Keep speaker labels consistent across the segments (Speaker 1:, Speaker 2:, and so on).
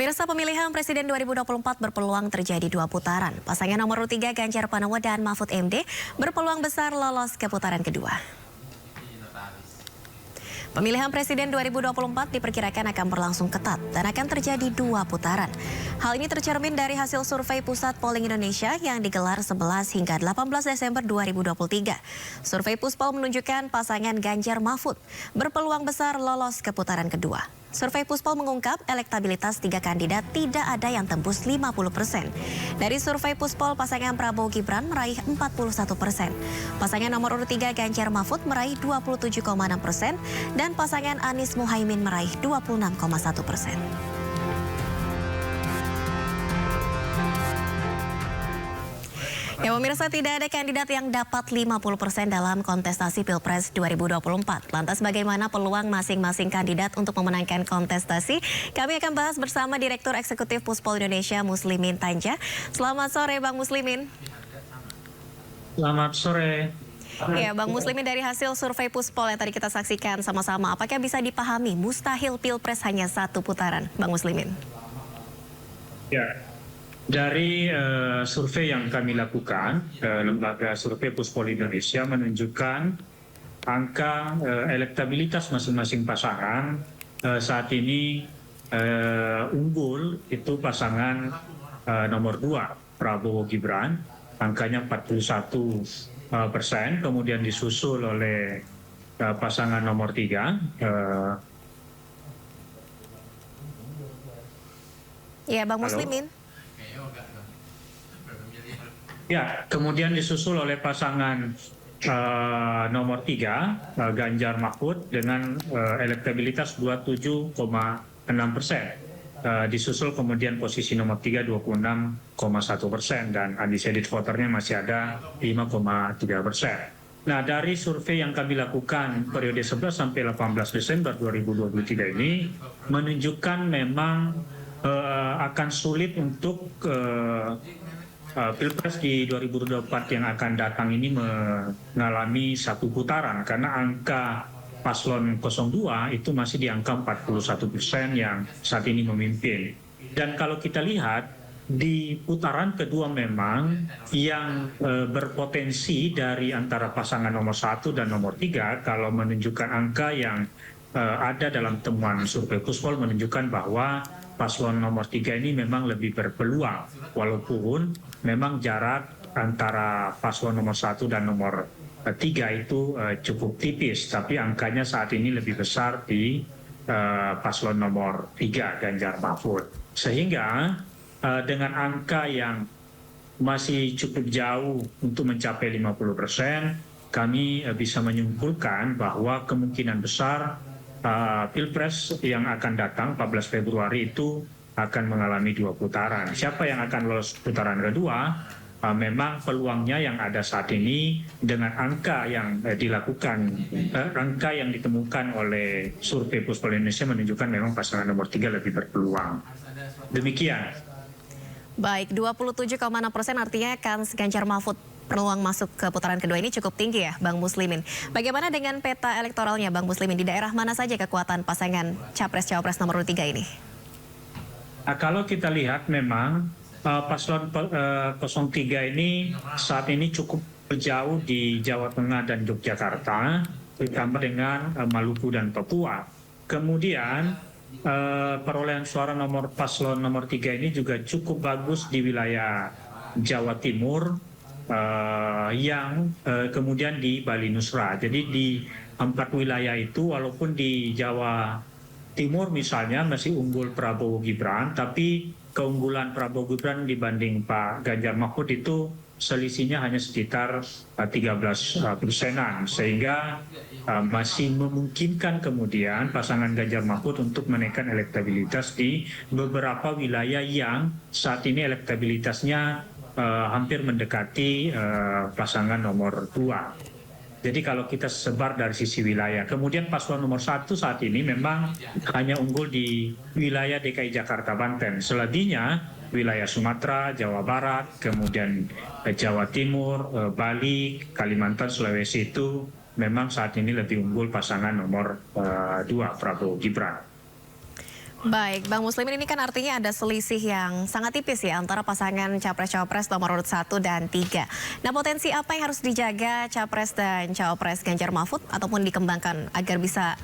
Speaker 1: Pemirsa, pemilihan Presiden 2024 berpeluang terjadi dua putaran. Pasangan nomor urut 3 Ganjar Pranowo dan Mahfud MD berpeluang besar lolos ke putaran kedua. Pemilihan Presiden 2024 diperkirakan akan berlangsung ketat dan akan terjadi dua putaran. Hal ini tercermin dari hasil survei Pusat Polling Indonesia yang digelar 11 hingga 18 Desember 2023. Survei Puspol menunjukkan pasangan Ganjar Mahfud berpeluang besar lolos ke putaran kedua. Survei Puspol mengungkap elektabilitas tiga kandidat tidak ada yang tembus 50%. Dari survei Puspol, pasangan Prabowo Gibran meraih 41%. Pasangan nomor urut 3 Ganjar Mahfud meraih 27,6% dan pasangan Anies Muhaimin meraih 26,1%. Ya pemirsa, tidak ada kandidat yang dapat 50% dalam kontestasi Pilpres 2024. Lantas bagaimana peluang masing-masing kandidat untuk memenangkan kontestasi? Kami akan bahas bersama Direktur Eksekutif Puspol Indonesia, Muslimin Tanja. Selamat sore Bang Muslimin.
Speaker 2: Selamat sore.
Speaker 1: Ya Bang Muslimin, dari hasil survei Puspol yang tadi kita saksikan sama-sama, apakah bisa dipahami mustahil Pilpres hanya satu putaran, Bang Muslimin?
Speaker 2: Ya. Dari survei yang kami lakukan, lembaga survei Puspol Indonesia menunjukkan angka elektabilitas masing-masing pasangan saat ini unggul itu pasangan nomor 2 Prabowo Gibran, angkanya 41%, kemudian disusul oleh pasangan nomor 3.
Speaker 1: Ya Bang Muslimin.
Speaker 2: Ya, kemudian disusul oleh pasangan nomor 3 Ganjar Mahfud dengan elektabilitas 27,6%. Disusul kemudian posisi nomor 3 26,1% dan undecided voternya masih ada 5,3%. Nah, dari survei yang kami lakukan periode 11 sampai 18 Desember 2023 ini menunjukkan memang akan sulit untuk Pilpres di 2024 yang akan datang ini mengalami satu putaran karena angka paslon 02 itu masih di angka 41% yang saat ini memimpin. Dan kalau kita lihat di putaran kedua memang yang berpotensi dari antara pasangan nomor 1 dan nomor 3 kalau menunjukkan angka yang ada dalam temuan survei Puspol menunjukkan bahwa paslon nomor 3 ini memang lebih berpeluang, walaupun memang jarak antara paslon nomor 1 dan nomor 3 itu cukup tipis, tapi angkanya saat ini lebih besar di paslon nomor 3 Ganjar Mahfud. Sehingga dengan angka yang masih cukup jauh untuk mencapai 50%, kami bisa menyimpulkan bahwa kemungkinan besar Pilpres yang akan datang 14 Februari itu akan mengalami dua putaran. Siapa yang akan lolos putaran kedua? Memang peluangnya yang ada saat ini dengan angka yang dilakukan, angka yang ditemukan oleh survei Puspol Indonesia menunjukkan memang pasangan nomor 3 lebih berpeluang. Demikian.
Speaker 1: Baik, 27,6% artinya kan Ganjar Mahfud peluang masuk ke putaran kedua ini cukup tinggi ya Bang Muslimin. Bagaimana dengan peta elektoralnya Bang Muslimin? Di daerah mana saja kekuatan pasangan Capres-Cawapres nomor 3 ini?
Speaker 2: Nah, kalau kita lihat memang paslon 03 ini saat ini cukup jauh di Jawa Tengah dan Yogyakarta, ditambah dengan Maluku dan Papua. Kemudian perolehan suara paslon nomor 3 ini juga cukup bagus di wilayah Jawa Timur, yang kemudian di Bali Nusra. Jadi di 4 wilayah itu walaupun di Jawa Timur misalnya masih unggul Prabowo Gibran, tapi keunggulan Prabowo Gibran dibanding Pak Ganjar Mahfud itu selisihnya hanya sekitar 13%-an, sehingga masih memungkinkan kemudian pasangan Ganjar Mahfud untuk menaikkan elektabilitas di beberapa wilayah yang saat ini elektabilitasnya hampir mendekati pasangan nomor 2. Jadi kalau kita sebar dari sisi wilayah, kemudian paslon nomor 1 saat ini memang hanya unggul di wilayah DKI Jakarta, Banten. Selebihnya wilayah Sumatera, Jawa Barat, kemudian Jawa Timur, Bali, Kalimantan, Sulawesi itu memang saat ini lebih unggul pasangan nomor 2 Prabowo Gibran.
Speaker 1: Baik, Bang Muslimin, ini kan artinya ada selisih yang sangat tipis ya antara pasangan Capres-Cawapres nomor urut 1 dan 3. Nah, potensi apa yang harus dijaga Capres dan Cawapres Ganjar Mahfud ataupun dikembangkan agar bisa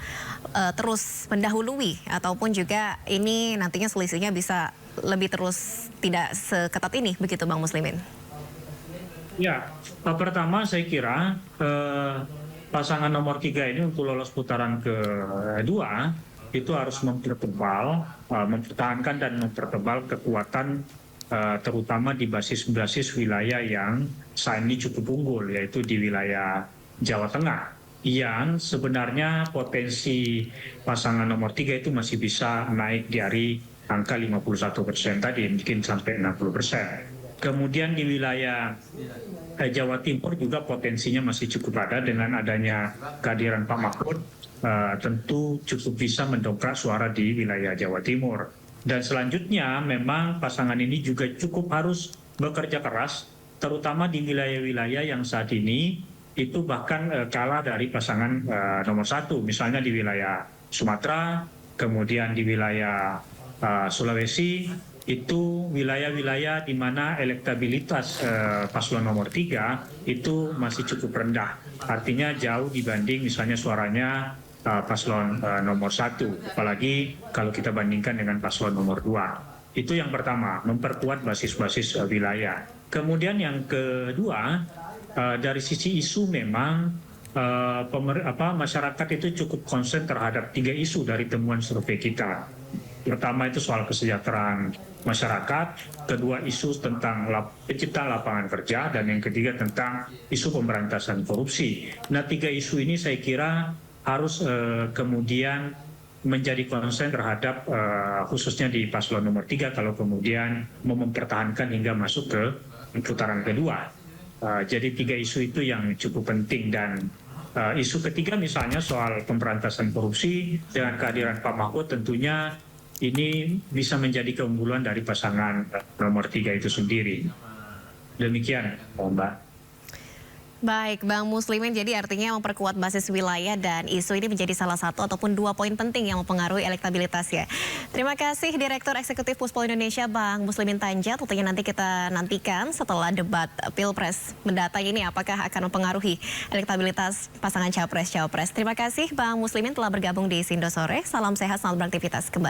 Speaker 1: terus mendahului ataupun juga ini nantinya selisihnya bisa lebih terus tidak seketat ini, begitu Bang Muslimin?
Speaker 2: Ya, pertama saya kira pasangan nomor 3 ini untuk lolos putaran kedua itu harus mempertahankan dan mempertebal kekuatan terutama di basis wilayah yang saat ini cukup unggul, yaitu di wilayah Jawa Tengah, yang sebenarnya potensi pasangan nomor 3 itu masih bisa naik dari angka 51% tadi, mungkin sampai 60%. Kemudian di wilayah Jawa Timur juga potensinya masih cukup ada dengan adanya kehadiran Pak Mahfud. Tentu cukup bisa mendongkrak suara di wilayah Jawa Timur. Dan selanjutnya memang pasangan ini juga cukup harus bekerja keras, terutama di wilayah-wilayah yang saat ini itu bahkan kalah dari pasangan nomor 1, misalnya di wilayah Sumatera, kemudian di wilayah Sulawesi, itu wilayah-wilayah di mana elektabilitas paslon nomor 3 itu masih cukup rendah. Artinya jauh dibanding misalnya suaranya paslon nomor 1, apalagi kalau kita bandingkan dengan paslon nomor 2. Itu yang pertama, memperkuat basis-basis wilayah. Kemudian yang kedua, dari sisi isu memang masyarakat itu cukup konsen terhadap 3 isu dari temuan survei kita. Pertama itu soal kesejahteraan masyarakat, kedua isu tentang penciptaan lapangan kerja, dan yang ketiga tentang isu pemberantasan korupsi. Nah, 3 isu ini saya kira harus kemudian menjadi konsen terhadap khususnya di paslon nomor 3 kalau kemudian mau mempertahankan hingga masuk ke putaran kedua. Jadi 3 isu itu yang cukup penting, dan isu ketiga misalnya soal pemberantasan korupsi dengan kehadiran Pak Mahfud tentunya ini bisa menjadi keunggulan dari pasangan nomor 3 itu sendiri. Demikian, Mbak.
Speaker 1: Baik, Bang Muslimin, jadi artinya memperkuat basis wilayah dan isu ini menjadi salah satu ataupun 2 poin penting yang mempengaruhi elektabilitas ya. Terima kasih Direktur Eksekutif Puspol Indonesia, Bang Muslimin Tanjat. Tentunya nanti kita nantikan setelah debat Pilpres mendatang ini apakah akan mempengaruhi elektabilitas pasangan Capres-Cawapres. Terima kasih Bang Muslimin telah bergabung di Sindo Sore. Salam sehat, selamat beraktivitas kembali.